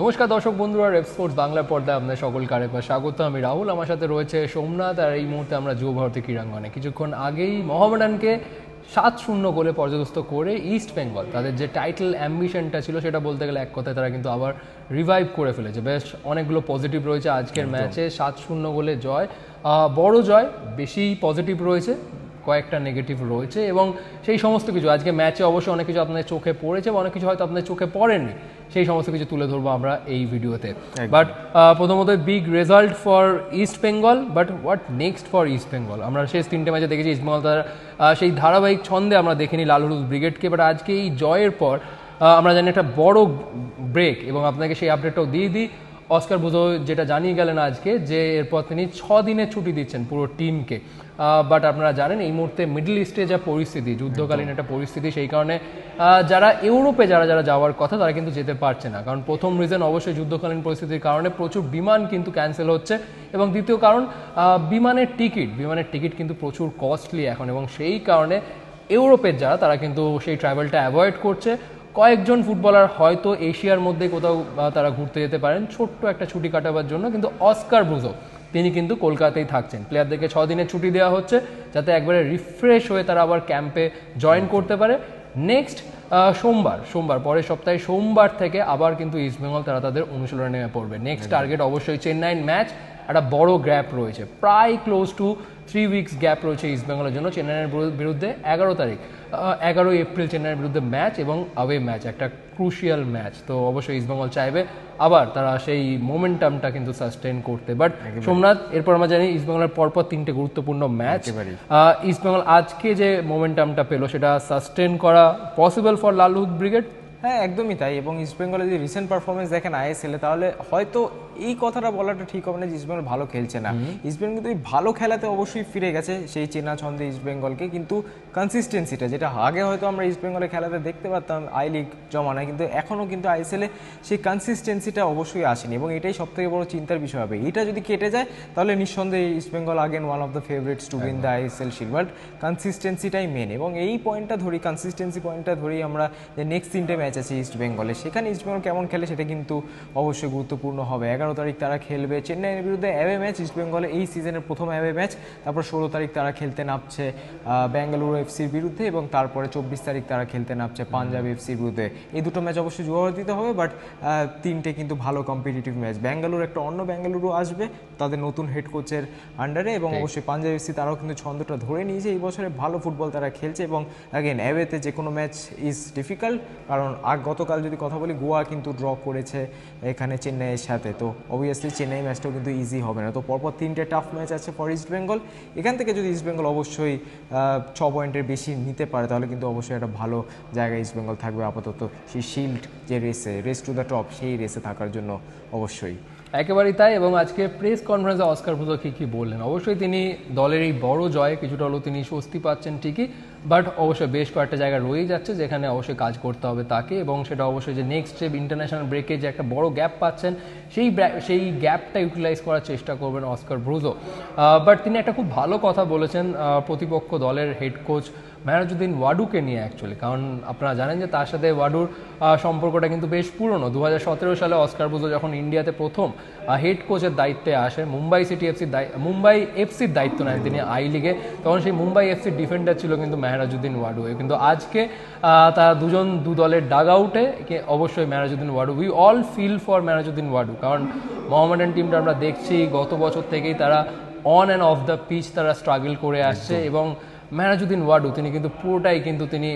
নমস্কার দর্শক বন্ধুরা, রেপ স্পোর্টস বাংলার পর্দায় আপনাদের সকলকে আরেকবার স্বাগত। আমি রাহুল, আমার সাথে রয়েছে সোমনাথ। আর এই মুহূর্তে আমরা যুব ভারতী ক্রীড়াঙ্গনে কিছুক্ষণ আগেই মোহামেডানকে 7-0 গোলে পর্যদস্ত করে ইস্ট বেঙ্গল তাদের যে টাইটেল অ্যাম্বিশনটা ছিল সেটা বলতে গেলে এক কথায় তারা কিন্তু আবার রিভাইভ করে ফেলেছে। বেশ অনেকগুলো পজিটিভ রয়েছে আজকের ম্যাচে। 7-0 গোলে জয়, বড় জয়। বেশি পজিটিভ রয়েছে, কয়েকটা নেগেটিভ রয়েছে এবং সেই সমস্ত কিছু আজকে ম্যাচে অবশ্যই অনেক কিছু আপনাদের চোখে পড়েছে বা অনেক কিছু হয়তো আপনাদের চোখে পড়েনি, সেই সমস্ত কিছু তুলে ধরবো আমরা এই ভিডিওতে। বাট প্রথমত big result for east Bengal, but what next for east Bengal? আমরা শেষ 3টে ম্যাচে দেখেছি ইস্ট বেঙ্গল তার সেই ধারাবাহিক ছন্দে আমরা দেখিনি লাল হলুদ ব্রিগেডকে, বাট আজকে এই জয়ের পর আমরা জানি একটা বড় ব্রেক, এবং আপনাকে সেই আপডেটটাও দিয়ে দিই। অস্কার বুজো যেটা জানিয়ে গেলেন আজকে যে এরপর তিনি 6 দিনের ছুটি দিচ্ছেন পুরো টিমকে। বাট আপনারা জানেন এই মুহূর্তে মিডল ইস্টে যা পরিস্থিতি, যুদ্ধকালীন একটা পরিস্থিতি, সেই কারণে যারা ইউরোপে যারা যাওয়ার কথা তারা কিন্তু যেতে পারছে না। কারণ প্রথম রিজন অবশ্যই যুদ্ধকালীন পরিস্থিতির কারণে প্রচুর বিমান কিন্তু ক্যান্সেল হচ্ছে, এবং দ্বিতীয় কারণ বিমানের টিকিট কিন্তু প্রচুর কস্টলি এখন, এবং সেই কারণে ইউরোপের যারা তারা কিন্তু সেই ট্রাভেলটা অ্যাভয়েড করছে। কয়েকজন ফুটবলার হয়তো এশিয়ার মধ্যে কোথাও তারা ঘুরতে যেতে পারেন ছোট্ট একটা ছুটি কাটাবার জন্য, কিন্তু অস্কার ব্রুজো তিনি কিন্তু কলকাতাতেই থাকছেন। প্লেয়ারদেরকে 6 দিনের ছুটি দেওয়া হচ্ছে যাতে একবারে রিফ্রেশ হয়ে তারা আবার ক্যাম্পে জয়েন করতে পারে। নেক্সট সোমবার পরের সপ্তাহে সোমবার থেকে আবার কিন্তু ইস্টবেঙ্গল তারা তাদের অনুশীলনে নেমে পড়বে। নেক্সট টার্গেট অবশ্যই চেন্নাইয়ের ম্যাচ। একটা বড় গ্যাপ রয়েছে, প্রায় ক্লোজ টু 3 উইকস গ্যাপ রয়েছে ইস্টবেঙ্গলের জন্য। চেন্নাইয়ের বিরুদ্ধে 11 এপ্রিল চেন্নাইয়ের বিরুদ্ধে ম্যাচ এবং আওয়ে ম্যাচ, একটা ক্রুশিয়াল ম্যাচ। তো অবশ্যই ইস্টবেঙ্গল চাইবে আবার তারা সেই মোমেন্টামটা কিন্তু সাস্টেন করতে। বাট সোমনাথ, এরপর আমরা জানি ইস্টবেঙ্গলের পরপর 3টে গুরুত্বপূর্ণ ম্যাচ। ইস্টবেঙ্গল আজকে যে মোমেন্টামটা পেলো সেটা সাস্টেন করা পসিবল ফর লাল হলুদ ব্রিগেড? হ্যাঁ, একদমই তাই। এবং ইস্টবেঙ্গলের যদি রিসেন্ট পারফরমেন্স দেখেন আইএসএলে, তাহলে হয়তো এই কথাটা বলাটা ঠিক হবে না যে ইস্টবেঙ্গল ভালো খেলছে না। ইস্টবেঙ্গল কিন্তু এই ভালো খেলাতে অবশ্যই ফিরে গেছে সেই চেনা ছন্দে ইস্টবেঙ্গলকে, কিন্তু কনসিস্টেন্সিটা যেটা আগে হয়তো আমরা ইস্টবেঙ্গলের খেলাতে দেখতে পারতাম আই লিগ জমানায়, কিন্তু এখনও কিন্তু আইএসএলে সেই কনসিস্টেন্সিটা অবশ্যই আসেনি, এবং এটাই সবথেকে বড় চিন্তার বিষয় হবে। এটা যদি কেটে যায় তাহলে নিঃসন্দেহে East Bengal again one of the favourites to win the ISL shield. But কনসিস্টেন্সিটাই মেন, এবং এই পয়েন্টটা ধরি, কনসিস্টেন্সি পয়েন্টটা ধরেই আমরা যে নেক্সট 3টে ম্যাচ আছে ইস্টবেঙ্গলে, সেখানে ইস্টবেঙ্গল কেমন খেলে সেটা কিন্তু অবশ্যই গুরুত্বপূর্ণ হবে। 11 তারিখ তারা খেলবে চেন্নাইয়ের বিরুদ্ধে অ্যাওয়ে ম্যাচ, ইস্টবেঙ্গলে এই সিজনের প্রথম অ্যাওয়ে ম্যাচ। তারপর 16 তারিখ তারা খেলতে নামছে বেঙ্গালুরু এফসির বিরুদ্ধে, এবং তারপরে 24 তারিখ তারা খেলতে নামছে পাঞ্জাব এফসির বিরুদ্ধে। এই দুটো ম্যাচ অবশ্যই জোয়ার দিতে হবে, বাট 3টে কিন্তু ভালো কম্পিটিটিভ ম্যাচ। বেঙ্গালুরু একটা অন্য বেঙ্গালুরু আসবে তাদের নতুন হেড কোচের আন্ডারে, এবং অবশ্যই পাঞ্জাব এফসি তারাও কিন্তু ছন্দটা ধরে নিয়েছে, এই বছরে ভালো ফুটবল তারা খেলছে। এবং অ্যাগেন অ্যাওয়েতে যে কোনো ম্যাচ ইজ ডিফিকাল্ট, কারণ গতকাল যদি কথা বলি গোয়া কিন্তু ড্র করেছে এখানে চেন্নাইয়ের সাথে, তো অবভিয়াসলি চেন্নাই ম্যাচটাও কিন্তু ইজি হবে না। তো পরপর 3টে টাফ ম্যাচ আছে ফর ইস্টবেঙ্গল। এখান থেকে যদি ইস্টবেঙ্গল অবশ্যই 6 পয়েন্টের বেশি নিতে পারে তাহলে কিন্তু অবশ্যই একটা ভালো জায়গায় ইস্টবেঙ্গল থাকবে আপাতত সেই শিল্ড যে রেস টু দ্য টপ, সেই রেসে থাকার জন্য অবশ্যই। একেবারেই তাই। এবং আজকে প্রেস কনফারেন্সে অস্কার ব্রুজো কী বললেন, অবশ্যই তিনি দলের এই বড় জয়ে কিছুটা হলেও তিনি স্বস্তি পাচ্ছেন ঠিকই, বাট অবশ্যই বেশ কয়েকটা জায়গা রয়েই যাচ্ছে যেখানে অবশ্যই কাজ করতে হবে তাকে, এবং সেটা অবশ্যই যে নেক্সট যে ইন্টারন্যাশনাল ব্রেকে যে একটা বড় গ্যাপ পাচ্ছেন সেই গ্যাপটা ইউটিলাইজ করার চেষ্টা করবেন অস্কার ব্রুজো। বাট তিনি একটা খুব ভালো কথা বলেছেন প্রতিপক্ষ দলের হেড কোচ মেহরাজউদ্দিন ওয়াডুকে নিয়ে অ্যাকচুয়ালি। কারণ আপনারা জানেন যে তার সাথে ওয়াডুর সম্পর্কটা কিন্তু বেশ পুরনো। 2017 সালে অস্কার ব্রুজো যখন ইন্ডিয়াতে প্রথম হেড কোচের দায়িত্বে আসে, মুম্বাই এফসির দায়িত্ব নেন তিনি আই লিগে, তখন সেই মুম্বাই এফসির ডিফেন্ডার ছিল কিন্তু মেহরাজউদ্দিন ওয়াডু। কিন্তু আজকে তারা দু দলের ডাগ আউটে অবশ্যই Mehrajuddin Wadoo, we all feel for Mehrajuddin Wadoo. কারণ মোহামেডান টিমটা আমরা দেখছি গত বছর থেকেই তারা on and off the pitch তারা স্ট্রাগল করে আসছে, এবং মেহরাজউদ্দিন ওয়াডু তিনি কিন্তু পুরোটাই কিন্তু তিনি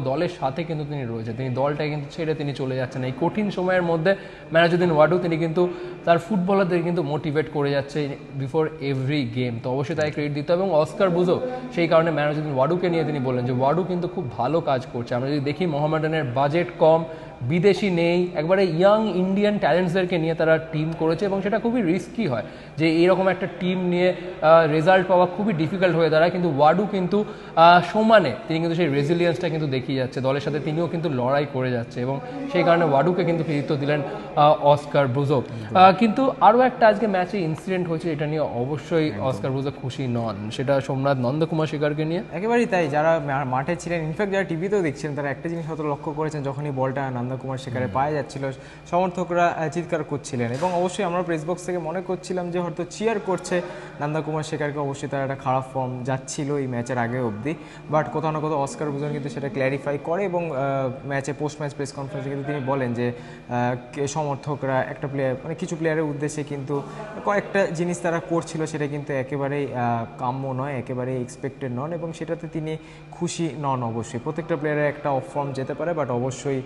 দলের সাথে কিন্তু তিনি রয়েছে, তিনি দলটাই কিন্তু ছেড়ে তিনি চলে যাচ্ছেন। এই কঠিন সময়ের মধ্যে মেহরাজউদ্দিন ওয়াডু তিনি কিন্তু তার ফুটবলারদের কিন্তু মোটিভেট করে যাচ্ছে বিফোর এভরি গেম। তো অবশ্যই তাই ক্রেডিট দিতে হবে। এবং অস্কার ব্রুজো সেই কারণে মেহরাজউদ্দিন ওয়াডুকে নিয়ে তিনি বললেন যে ওয়াডু কিন্তু খুব ভালো কাজ করছে। আমরা যদি দেখি মোহামেডানের বাজেট কম, বিদেশি নেই, একবারে ইয়াং ইন্ডিয়ান ট্যালেন্টসদেরকে নিয়ে তারা টিম করেছে, এবং সেটা খুবই রিস্কি হয় যে এইরকম একটা টিম নিয়ে রেজাল্ট পাওয়া খুবই ডিফিকাল্ট হয়ে দাঁড়ায়। কিন্তু ওয়াডু কিন্তু সমানে তিনি কিন্তু সেই রেজিলিয়েন্সটা কিন্তু দেখিয়ে যাচ্ছে, দলের সাথে তিনিও কিন্তু লড়াই করে যাচ্ছে, এবং সেই কারণে ওয়াডুকে কিন্তু কৃতিত্ব দিলেন অস্কার ব্রুজো। কিন্তু আরও একটা আজকে ম্যাচে ইনসিডেন্ট হয়েছে, এটা নিয়ে অবশ্যই অস্কার ব্রুজো খুশি নন, সেটা সোমনাথ নন্দকুমার শেখারকে নিয়ে। একেবারেই তাই, যারা মাঠে ছিলেন, ইনফ্যাক্ট যারা টিভিতেও দেখছিলেন, তারা একটা জিনিস হয়তো লক্ষ্য করেছেন, যখনই বলটা নন্দা কুমার শেখারে পায়ে যাচ্ছিল, সমর্থকরা চিৎকার করছিলেন এবং অবশ্যই আমরা প্রেস বক্স থেকে মনে করছিলাম যে হয়তো চিয়ার করছে নন্দা কুমার শেখারকে, অবশ্যই তার একটা খারাপ ফর্ম যাচ্ছিল এই ম্যাচের আগে অবধি, বাট কোথাও না কোথাও অস্কার বুজন কিন্তু সেটা ক্ল্যারিফাই করে এবং ম্যাচে পোস্ট ম্যাচ প্রেস কনফারেন্সে কিন্তু তিনি বলেন যে সমর্থকরা একটা প্লেয়ার মানে কিছু প্লেয়ারের উদ্দেশ্যে কিন্তু কয়েকটা জিনিস তারা করছিল সেটা কিন্তু একেবারেই কাম্য নয়, একেবারেই এক্সপেক্টেড নন এবং সেটাতে তিনি খুশি নন। অবশ্যই প্রত্যেকটা প্লেয়ারের একটা অফ ফর্ম যেতে পারে, বাট অবশ্যই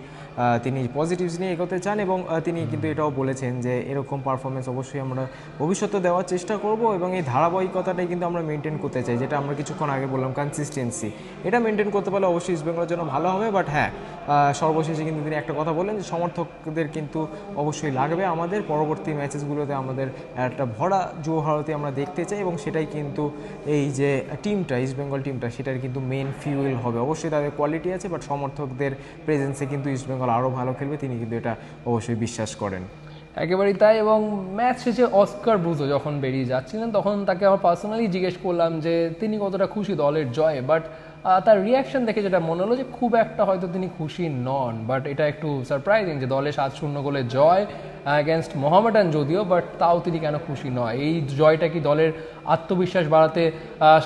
তিনি পজিটিভস নিয়ে এগোতে চান এবং তিনি কিন্তু এটাও বলেছেন যে এরকম পারফরমেন্স অবশ্যই আমরা ভবিষ্যতে দেওয়ার চেষ্টা করব এবং এই ধারাবাহিকতাটাই কিন্তু আমরা মেনটেন করতে চাই, যেটা আমরা কিছুক্ষণ আগে বললাম কনসিস্টেন্সি, এটা মেনটেন করতে পারলে অবশ্যই ইস্ট বেঙ্গলের জন্য ভালো হবে। বাট হ্যাঁ, সর্বশেষে কিন্তু তিনি একটা কথা বললেন যে সমর্থকদের কিন্তু অবশ্যই লাগবে আমাদের পরবর্তী ম্যাচেসগুলোতে, আমাদের একটা ভরা যুবভারতী আমরা দেখতে চাই এবং সেটাই কিন্তু এই যে টিমটা ইস্ট বেঙ্গল টিমটা সেটার কিন্তু মেন ফিউয়েল হবে। অবশ্যই তাদের কোয়ালিটি আছে, বাট সমর্থকদের প্রেজেন্সে কিন্তু ইস্ট বেঙ্গল আরও ভালো খেলবে, তিনি কিন্তু এটা অবশ্যই বিশ্বাস করেন। একেবারেই তাই। এবং ম্যাচ শেষে অস্কার ব্রুজো যখন বেরিয়ে যাচ্ছিলেন তখন তাকে আমার পার্সোনালি জিজ্ঞেস করলাম যে তিনি কতটা খুশি দলের জয়ে, বাট তার রিয়াকশন দেখে যেটা মনে হলো যে খুব একটা হয়তো তিনি খুশি নন, বাট এটা একটু সারপ্রাইজিং যে দলে 7-0 গোলে জয় অ্যাগেনস্ট মোহামেডান যদিও, বাট তাও তিনি কেন খুশি নয়, এই জয়টা কি দলের আত্মবিশ্বাস বাড়াতে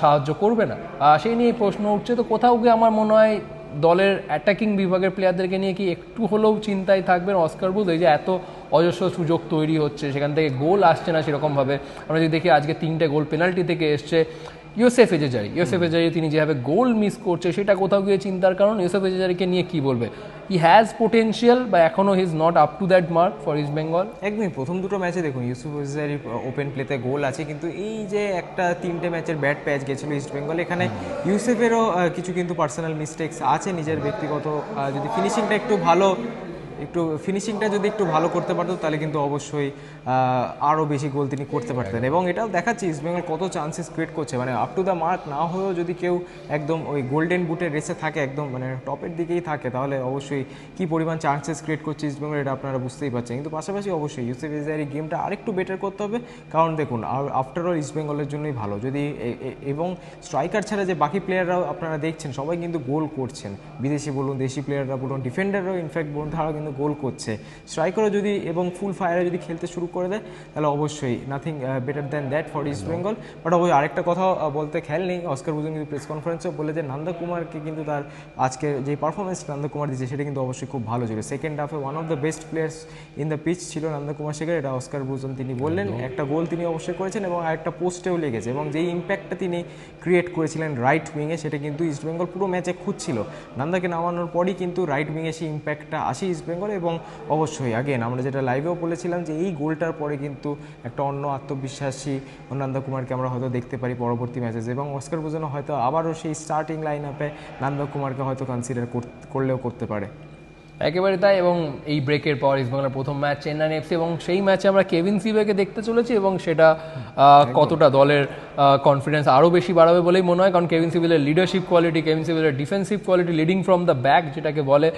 সাহায্য করবে না, সেই নিয়ে প্রশ্ন উঠছে। তো কোথাও গিয়ে আমার মনে হয় দলের অ্যাটাকিং বিভাগের প্লেয়ারদেরকে নিয়ে কি একটু হলেও চিন্তায় থাকবেন অস্কার ব্রুজ, এই যে এত অজস্র সুযোগ তৈরি হচ্ছে সেখান থেকে গোল আসছে না সেরকমভাবে। আমরা যদি দেখি আজকে 3টে গোল পেনাল্টি থেকে এসছে। ইউসেফ এজারি তিনি যেভাবে গোল মিস করছে সেটা কোথাও গিয়ে চিন্তার কারণ। ইউসেফ এজারিকে নিয়ে কি বলবে, হি হ্যাজ পোটেনশিয়াল বা এখনও he is not up to that mark for east Bengal? একদমই প্রথম দুটো ম্যাচে দেখুন ইউসুফ এজারি ওপেন প্লেতে গোল আছে, কিন্তু এই যে একটা 3টে ম্যাচের ব্যাড প্যাচ গেছিলো ইস্ট বেঙ্গল, এখানে ইউসেফেরও কিছু কিন্তু পার্সোনাল মিস্টেক্স আছে, নিজের ব্যক্তিগত যদি ফিনিশিংটা যদি একটু ভালো করতে পারতো তাহলে কিন্তু অবশ্যই আরও বেশি গোল তিনি করতে পারতেন। এবং এটাও দেখাচ্ছে ইস্ট বেঙ্গল কত চান্সেস ক্রিয়েট করছে, মানে আপ টু দ্য মার্ক না হয়েও যদি কেউ একদম ওই গোল্ডেন বুটের রেসে থাকে, একদম মানে টপের দিকেই থাকে, তাহলে অবশ্যই কী পরিমাণ চান্সেস ক্রিয়েট করছে ইস্ট বেঙ্গল এটা আপনারা বুঝতেই পারছেন। কিন্তু পাশাপাশি অবশ্যই ইউসুফ এজারি গেমটা আরেকটু বেটার করতে হবে, কারণ দেখুন আফটার অল ইস্ট বেঙ্গলের জন্যই ভালো যদি এবং স্ট্রাইকার ছাড়া যে বাকি প্লেয়াররাও আপনারা দেখছেন সবাই কিন্তু গোল করছেন, বিদেশি বলুন দেশি প্লেয়াররা বলুন ডিফেন্ডাররাও ইনফ্যাক্ট বলুন তারাও কিন্তু গোল করছে। স্ট্রাইকারও যদি এবং ফুল ফায়ারে যদি খেলতে শুরু করে দেয় তাহলে অবশ্যই nothing better than that for east Bengal. But অবশ্যই আরেকটা কথা বলতে খেয়াল নেই, অস্কার বুজন কিন্তু প্রেস কনফারেন্সেও বলে যে নন্দা কুমারকে কিন্তু তার আজকে যে পারফরমেন্স নন্দা কুমার দিচ্ছে সেটা কিন্তু অবশ্যই খুব ভালো ছিল। সেকেন্ড হাফে one of the best players in the pitch ছিল নন্দা কুমার শেখার, এটা অস্কার বুজন তিনি বললেন। একটা গোল তিনি অবশ্যই করেছেন এবং আরেকটা পোস্টেও লেগেছে এবং যেই ইম্প্যাক্টটা তিনি ক্রিয়েট করেছিলেন রাইট উইংয়ে সেটা কিন্তু ইস্ট বেঙ্গল পুরো ম্যাচে খুঁজছিল। নন্দাকে নামানোর পরই কিন্তু রাইট উইংয়ে সেই ইম্প্যাক্টটা আসে ইস্ট বেঙ্গল এবং অবশ্যই আগেন আমরা যেটা লাইভেও বলেছিলাম যে এই গোলটার পরে কিন্তু একটা অন্য আত্মবিশ্বাসী নন্দা কুমারকে আমরা হয়তো দেখতে পারি পরবর্তী ম্যাচেস এবং অস্কার বুজন হয়তো আবারও সেই স্টার্টিং লাইন আপে নন্দা কুমারকে হয়তো কনসিডার করলেও করতে পারে। একেবারে তাই। এবং এই ব্রেকের পর ইস্টবেঙ্গলের প্রথম ম্যাচ চেন্নাই এফসি এবং সেই ম্যাচে আমরা কেভিন সিভেকে দেখতে চলেছি এবং সেটা কতটা দলের কনফিডেন্স আরও বেশি বাড়াবে বলেই মনে হয়, কারণ কেভিন সিভিলের লিডারশিপ কোয়ালিটি, কেভিন সিভিলের defensive quality, leading from the back যেটাকে বলে,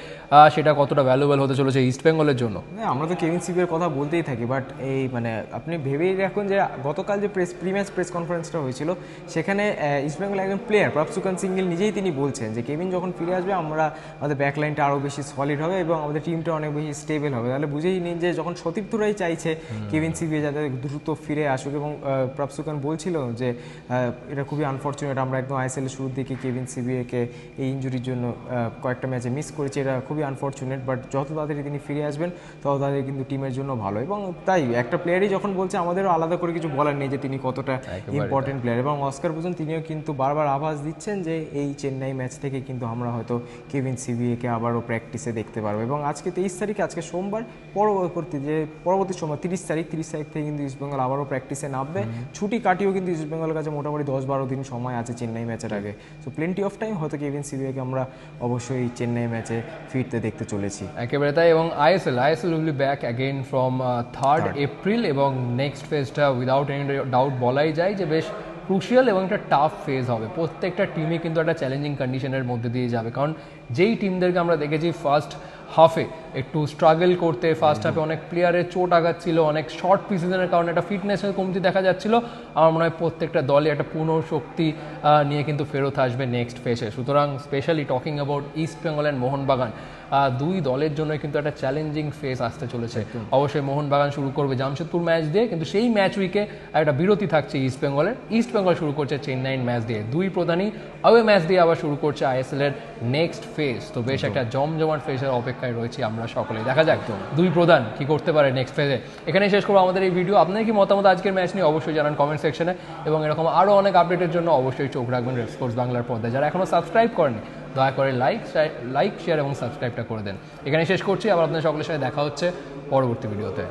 সেটা কতটা ভ্যালুয়েবল হতে চলেছে ইস্টবেঙ্গলের জন্য। আমরা তো কেভিন সিভের কথা বলতেই থাকি, বাট এই মানে আপনি ভেবেই রাখুন যে গতকাল যে প্রি ম্যাচ প্রেস কনফারেন্সটা হয়েছিল সেখানে ইস্টবেঙ্গল একজন প্লেয়ার প্রভসুকান সিঙ্গেল নিজেই তিনি বলছেন যে কেভিন যখন ফিরে আসবে আমাদের ব্যাকলাইনটা আরও বেশি সলিড হবে এবং আমাদের টিমটা অনেক বেশি স্টেবল হবে। তাহলে বুঝেই নিন যে যখন সতীর্থরাই চাইছে কেভিন সিভি যাতে দ্রুত ফিরে আসুক এবং প্রভসুকান বলছিল যে এটা খুবই আনফর্চুনেট, আমরা একদম আইএসএল শুরুর দিকে কেভিন সিভিকে এই ইঞ্জুরির জন্য কয়েকটা ম্যাচে মিস করেছি, এটা খুবই আনফর্চুনেট, বাট যত তাড়াতাড়ি তিনি ফিরে আসবেন তত তাদের কিন্তু টিমের জন্য ভালো। এবং তাই একটা প্লেয়ারই যখন বলছে আমাদেরও আলাদা করে কিছু বলার নেই যে তিনি কতটা ইম্পর্টেন্ট প্লেয়ার। এবং অস্কার বুজন তিনিও কিন্তু বারবার আভাস দিচ্ছেন যে এই চেন্নাই ম্যাচ থেকে কিন্তু আমরা হয়তো কেভিন সিভিকে আবারও প্র্যাকটিসে দেখতে পারবো। এবং আজকে 23 তারিখে, আজকে সোমবার, পরবর্তী সোমবার 30 তারিখ থেকে কিন্তু ইস্টবেঙ্গল আবারও প্র্যাকটিসে নামবে। ছুটি কাটিয়েও কিন্তু ইস্টবেঙ্গলের কাছে মোটামুটি 10-12 দিন সময় আছে চেন্নাই ম্যাচের আগে, সো প্লেন্টি অফ টাইম, হয়তো কেভিন সিভিকে আমরা অবশ্যই চেন্নাই ম্যাচে ফিরতে দেখতে চলেছি। একেবারে তাই। এবং ISL will be back again from 3rd April এবং নেক্সট ফেজটা উইদাউট এনি ডাউট বলাই যায় যে বেশ ক্রুশিয়াল এবং একটা টাফ ফেজ হবে। প্রত্যেকটা টিমই কিন্তু একটা চ্যালেঞ্জিং কন্ডিশনের মধ্যে দিয়ে যাবে, কারণ যেই টিমদেরকে আমরা দেখেছি ফার্স্ট হাফে একটু স্ট্রাগল করতে, ফার্স্ট হাফে অনেক প্লেয়ারের চোট আঘাত ছিল, অনেক শর্ট প্রিসিজনের কারণে একটা ফিটনেসের কমতি দেখা যাচ্ছিল। আমার মনে হয় প্রত্যেকটা দলে একটা পূর্ণ শক্তি নিয়ে কিন্তু ফেরত আসবে নেক্সট ফেসে। সুতরাং specially talking about east Bengal and Mohun Bagan, দুই দলের জন্য কিন্তু একটা চ্যালেঞ্জিং ফেস আসতে চলেছে। অবশ্যই মোহনবাগান শুরু করবে জামশেদপুর ম্যাচ দিয়ে, কিন্তু সেই ম্যাচ উইকে একটা বিরতি থাকছে ইস্ট বেঙ্গলের। ইস্ট বেঙ্গল শুরু করছে চেন্নাইয়ের ম্যাচ দিয়ে, দুই প্রধানই অ্যাওয়ে ম্যাচ দিয়ে আবার শুরু করছে আইএসএল এর নেক্সট ফেজ। তো বেশ একটা জমজমাট ফেজের অপেক্ষায় রয়েছি আমরা সকলেই। দেখা যাক দুই প্রধান কি করতে পারে নেক্সট ফেজে। এখানেই শেষ করবো আমাদের এই ভিডিও। আপনার কি মতামত আজকের ম্যাচ নিয়ে অবশ্যই জানান কমেন্ট সেকশনে, এবং এরকম আরও অনেক আপডেটের জন্য অবশ্যই চোখ রাখবেন রেড স্পোর্টস বাংলার পর্দায়। যারা এখনও সাবস্ক্রাইব করেনি দয়া করে লাইক শেয়ার এবং সাবস্ক্রাইবটা করে দেন। এখানে শেষ করছি, আবার আপনাদের সকলের সাথে দেখা হচ্ছে পরবর্তী ভিডিওতে।